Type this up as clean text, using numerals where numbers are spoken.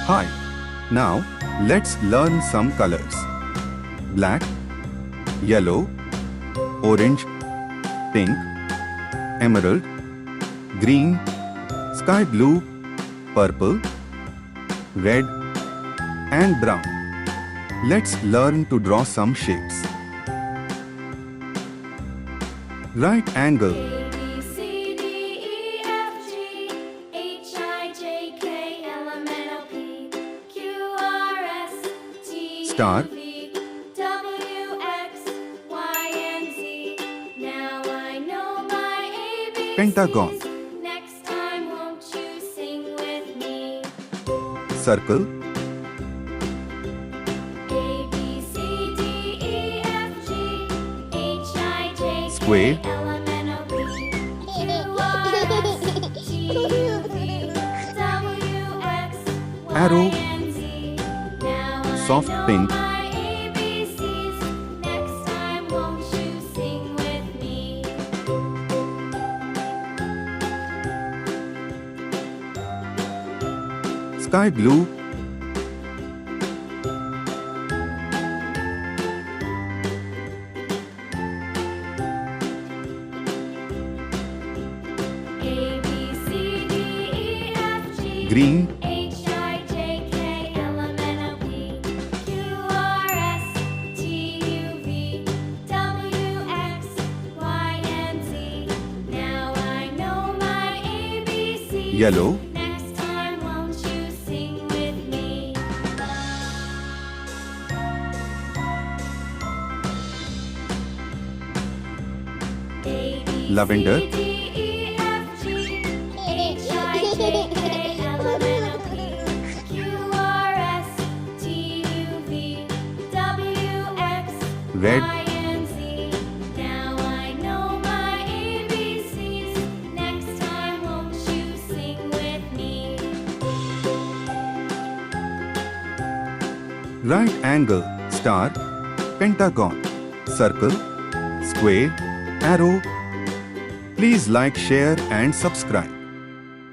Hi. Now, let's learn some colors. Black, yellow, orange, pink, emerald, green, sky blue, purple, red, and brown. Let's learn to draw some shapes. Right angle, A, B, C, D, E, F, G, H, I, J, K, L, M, N, O, P, Q, R, S, T, Star. U, V, W, X, Y, and Z. Now I know my ABCs. Pentagon. Next time, won't you sing with me? circle, A, B, C, D, E, F, G, H, I, J, Square. K, L, M, N, O, P, Q, R, S, T, U, V, W, X, Y, Arrow. and Z. Now I Soft know pink. my ABCs. Next time, won't you sing with me? sky blue, A, B, C, D, E, F, G, green, H, I, J, K, L, M, N, O, P, Q, R, S, T, U, V, W, X, Y, and Z. Now I know my ABCs. yellow, Next time, won't you sing with me? A, B, Lavender. C, D, E, F, G, H, I, J, K, L, M, N, O, P, Q, R, S, T, U, V, W, X, Red. Y, and Z. Now I know my ABCs. Next time, won't you sing with me? right angle, star, pentagon, circle, square, arrow. Please like, share and subscribe.